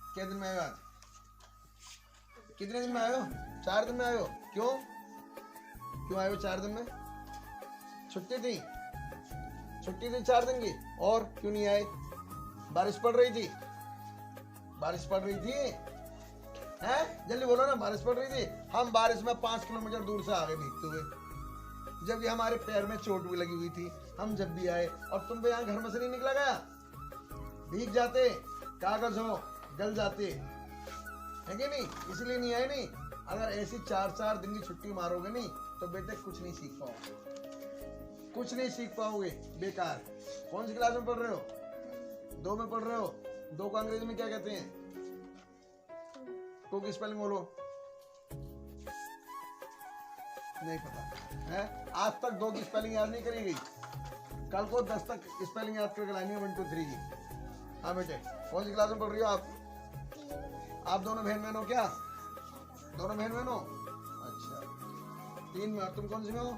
कितने दिन में आए हो आज? कितने दिन में आए हो? 4 दिन में आए हो। क्यों क्यों आए हो 4 दिन में? छुट्टी थी 4 दिन की। और क्यों नहीं आए? बारिश पड़ रही थी? बारिश पड़ रही थी हैं? जल्दी बोलो ना, बारिश पड़ रही थी। हम बारिश में 5 किलोमीटर दूर से आ गए भीगते हुए, जब ये हमारे पैर में चोट भी लगी हुई थी। हम जब भी आए, और तुम भी यहाँ घर में से नहीं निकला गया, भीग जाते, कागज हो गल जाते, है कि नहीं? इसलिए नहीं आए। नहीं, अगर ऐसी 4 दिन की छुट्टी मारोगे नहीं तो बेटे कुछ नहीं सीख पाओगे, कुछ नहीं सीख पाओगे, बेकार। कौन सी क्लास में पढ़ रहे हो? 2 में पढ़ रहे हो। 2 को अंग्रेजी में क्या कहते हैं? 2 की स्पेलिंग बोलो। नहीं पता है? आज तक 2 की स्पेलिंग याद नहीं करी गई। कल को 10 तक स्पेलिंग याद करके लानी है, 1 2 3 की। हाँ बेटे, कौन सी क्लास में पढ़ रही हो आप? आप दोनों बहन बहन हो क्या? दोनों बहन बहन हो? अच्छा, 3 में। और तुम कौन सी में हो?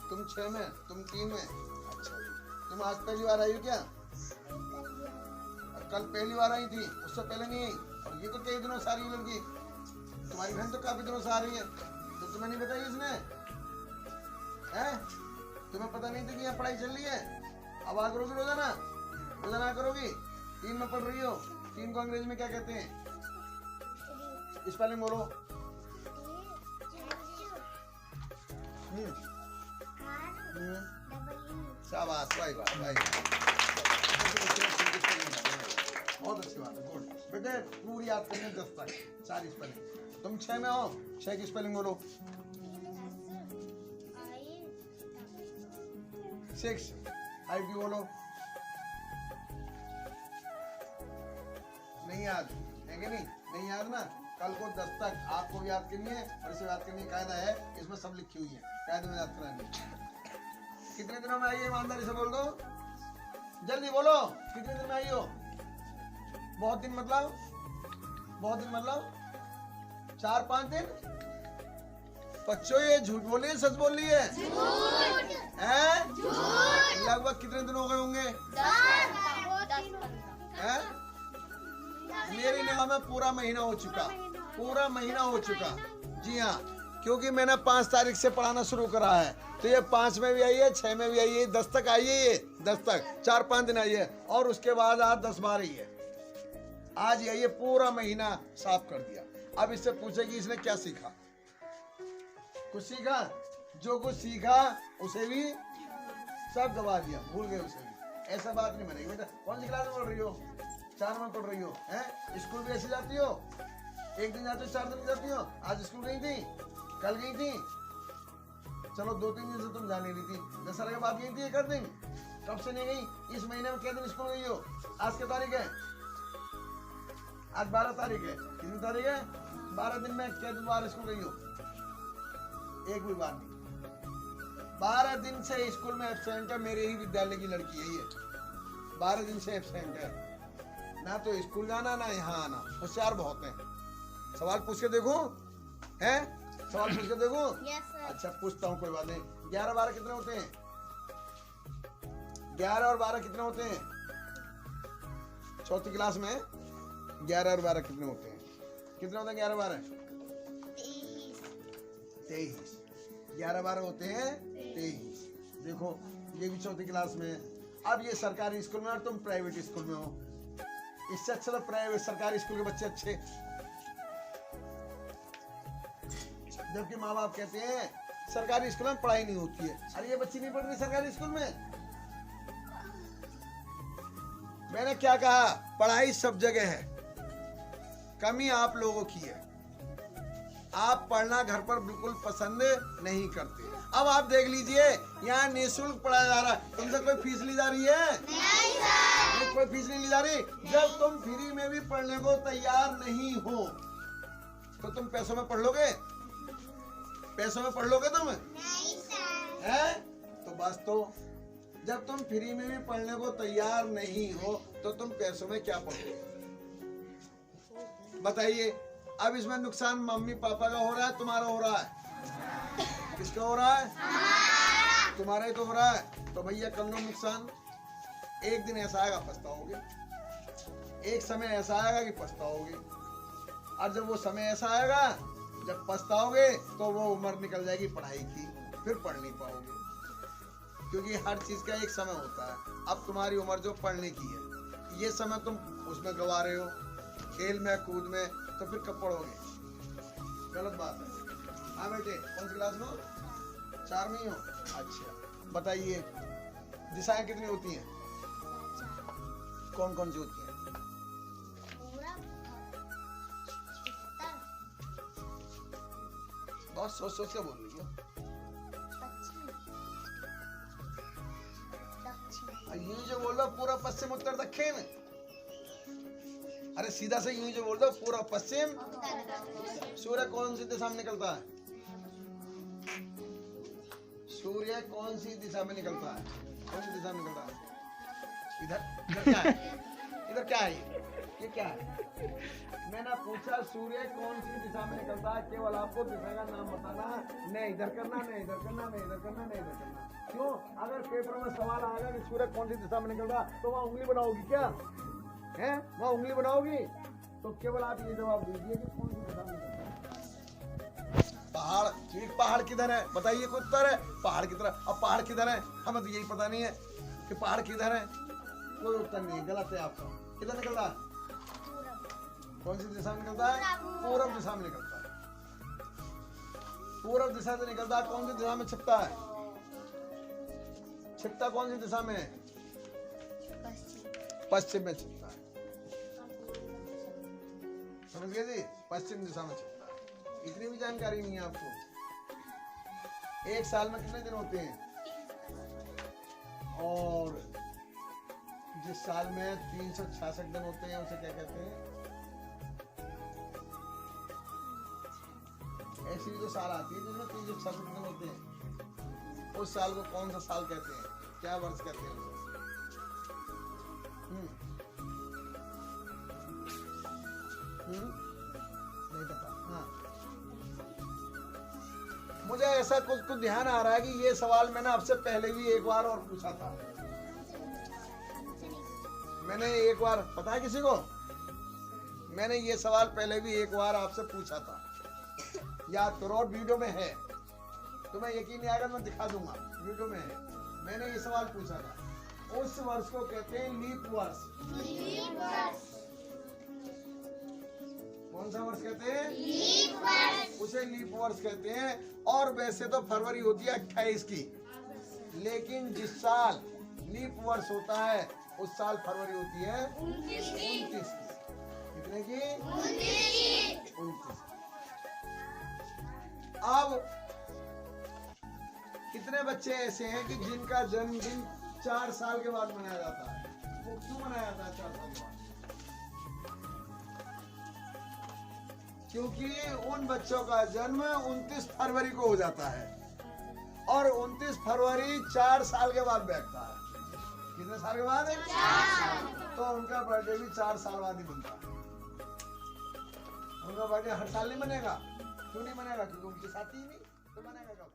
तुम 6 में, तुम 3 में। अच्छा, तुम आज पहली बार आई हो क्या? कल पहली बार आई थी, उससे पहले नहीं आई। और ये तो कई दिनों से आ रही है लड़की। तुम्हारी बहन तो काफी दिनों से आ रही है, तो तुम्हें नहीं बताई इसने? हैं? तुम्हें पता नहीं था कि यहाँ पढ़ाई चल रही है? अब आ करोगी रोजाना? रोजाना करोगी? 3 में पढ़ रही हो। 3 को अंग्रेजी में क्या कहते हैं? स्पेलिंग बोलो। शाबाश, भाई वाह भाई, बहुत अच्छी बात है, गुड बेटे। पूरी याद करने 10 तक 4 स्पेलिंग। तुम 6 में हो, 6 की स्पेलिंग बोलो। 6 5 की बोलो। नहीं याद है कि नहीं? नहीं याद ना? कल को 10 तक आपको याद करनी है, और इसे याद करने की कायदा है, इसमें सब लिखी हुई है, कायदे में याद करानी है। कितने दिनों में आई है? ईमानदारी से बोल दो, जल्दी बोलो। कितने दिन में आई हो? बहुत दिन मतलब? बहुत दिन मतलब 4-5 दिन? बच्चों ये झूठ बोली है, सच बोल रही है? हैं? लगभग कितने दिन हो गए होंगे? 10। मेरी निगाह में पूरा महीना हो चुका, पूरा महीना हो चुका। जी हाँ, क्योंकि मैंने 5 तारीख से पढ़ाना शुरू करा है, तो ये 5 में भी आई है, 6 में भी आई है, 10 तक आई है। ये 10 तक 4-5 दिन आई है, और उसके बाद आज 10 बार आई है। आज ये पूरा महीना साफ कर दिया। अब इससे पूछेगी इसने क्या सीखा? कुछ सीखा? जो कुछ सीखा उसे भी सब गवा दिया, भूल गए उसे भी। ऐसा बात नहीं बनेगी बेटा। कौन सी क्लास में पढ़ रही हो? 4 में पढ़ रही हो। हैं? स्कूल भी ऐसे जाती हो? एक दिन जाती हो, 4 दिन जाती हो? आज स्कूल गई थी? कल गई थी? चलो 2-3 दिन से तुम जा नहीं रही थी, दशहरा के बाद गई थी 1 दिन। कब से नहीं गई? इस महीने में कितने दिन स्कूल गई हो? आज की तारीख है? आज 12 तारीख है। कितनी तारीख है? 12 दिन में कितनी बार स्कूल गई हो? एक भी बार नहीं। 12 दिन से स्कूल में एब्सेंट है। मेरे ही विद्यालय की लड़की है ये, 12 दिन से एब्सेंट है। ना तो स्कूल जाना, ना यहाँ आना। होशियार बहुत है। सवाल पूछ के देखो, हैं? सवाल पूछ के देखो। अच्छा, पूछता हूँ, कोई बात नहीं। 11-12 कितने होते हैं? 11 और 12 कितने होते हैं? चौथी क्लास में 11 और 12 कितने होते हैं? कितने होते हैं 11-12? 23। 11-12 होते हैं 23। देखो, ये भी चौथी क्लास में है। अब ये सरकारी स्कूल में और तुम प्राइवेट स्कूल में हो। इससे अच्छा तो प्राइवेट सरकारी स्कूल के बच्चे अच्छे। जबकि माँ बाप कहते हैं सरकारी स्कूल में पढ़ाई नहीं होती है। अरे ये बच्ची नहीं पढ़ रही सरकारी स्कूल में? मैंने क्या कहा? पढ़ाई सब जगह है, कमी आप लोगों की है। आप पढ़ना घर पर बिल्कुल पसंद नहीं करते। अब आप देख लीजिए, यहाँ निःशुल्क पढ़ाया जा रहा है, तुमसे कोई फीस ली जा रही है? नहीं सर। कोई फीस नहीं ली जा रही। जब तुम फ्री में भी पढ़ने को तैयार नहीं हो, तो तुम पैसों में पढ़ लोगे? पैसों में पढ़ लोगे तुम? नहीं सर। है? तो बस, तो जब तुम फ्री में भी पढ़ने को तैयार नहीं हो, तो तुम पैसों में क्या पढ़ोगे? बताइए। अब इसमें नुकसान मम्मी पापा का हो रहा है, तुम्हारा हो रहा है? किसका हो रहा है? तुम्हारा ही तो हो रहा है। तो भैया कर लो नुकसान। एक दिन ऐसा आएगा पछताओगे, एक समय ऐसा आएगा कि पछताओगे, और जब वो समय ऐसा आएगा जब पछताओगे तो वो उम्र निकल जाएगी पढ़ाई की, फिर पढ़ नहीं पाओगे, क्योंकि हर चीज का एक समय होता है। अब तुम्हारी उम्र जो पढ़ने की है, ये समय तुम उसमें गवा रहे हो, खेल में कूद में, तो फिर कब पढ़ोगे? गलत बात है। हाँ बेटे, कौन सी क्लास में हो? 4 में ही हो? अच्छा, बताइए दिशाएं कितनी होती हैं? कौन कौन सी होती हैं? बहुत सोच सोच के बोल रही हो। यूं जो बोल रहा पूरा पश्चिम उत्तर दक्षिण, अरे सीधा से यूं जो बोल रहा पूरा पश्चिम। सूर्य कौन सी दिशा में निकलता है? सूर्य कौन सी दिशा में निकलता है? कौन सी दिशा में निकलता है? इधर इधर क्या है? इधर क्या है? ये क्या है? मैंने पूछा सूर्य कौन सी दिशा में निकलता है, केवल आपको दिशा का नाम बताना, नहीं इधर करना, नहीं इधर करना, नहीं इधर करना, नहीं इधर करना। क्यों? अगर पेपर में सवाल आएगा कि सूर्य कौन सी दिशा में निकलता है, तो वहाँ उंगली बनाओगी क्या? हैं? वहाँ उंगली बनाओगी? तो केवल आप ये जवाब दीजिए कि कौन सी दिशा में निकलता है। पहाड़, ठीक, पहाड़ किधर है बताइए, कोई उत्तर है? पहाड़ की तरफ। अब पहाड़ किधर है हमें तो यही पता नहीं है कि पहाड़ किधर है, कोई उत्तर नहीं, गलत है आपका। किधर निकलता है? कौन सी दिशा में निकलता है? पूर्व दिशा में निकलता है। पूर्व दिशा से निकलता है। कौन सी दिशा में छिपता है? छिपता कौन सी दिशा में है? पश्चिम में छिपता है। समझ गए जी? पश्चिम दिशा में छिपता है। इतनी भी जानकारी नहीं है आपको। एक साल में कितने दिन होते हैं? और जिस साल में 366 दिन होते हैं उसे क्या कहते हैं? ऐसी जो साल आती है जिसमें 366 दिन होते हैं, उस साल को कौन सा साल कहते हैं? क्या वर्ष कहते हैं उसे? नहीं पता। हाँ, मुझे ऐसा कुछ ध्यान आ रहा है कि ये सवाल मैंने आपसे पहले भी एक बार और पूछा था। मैंने एक बार, पता है किसी को? मैंने ये सवाल पहले भी एक बार आपसे पूछा था, याद करो, और वीडियो में है, तुम्हें यकीन नहीं आएगा, मैं दिखा दूंगा, वीडियो में है। मैंने ये सवाल पूछा था। उस वर्ष को कहते हैं लीप वर्ष। कौन सा वर्ष कहते हैं? लीप वर्ष। उसे लीप वर्ष कहते हैं। और वैसे तो फरवरी होती है 28 की, लेकिन जिस साल लीप वर्ष होता है उस साल फरवरी होती है 29 की। कितने की? 29। अब कितने बच्चे ऐसे हैं कि जिनका जन्मदिन 4 साल के बाद मनाया जाता है? वो क्यों मनाया जाता है 4 साल के बाद? क्योंकि उन बच्चों का जन्म 29 फरवरी को हो जाता है, और 29 फरवरी 4 साल के बाद बैठता है। कितने साल के बाद? 4। तो उनका बर्थडे भी 4 साल बाद ही बनता है। उनका बर्थडे हर साल नहीं बनेगा। क्यों नहीं बनेगा? क्योंकि उनके साथ ही नहीं तो बनेगा।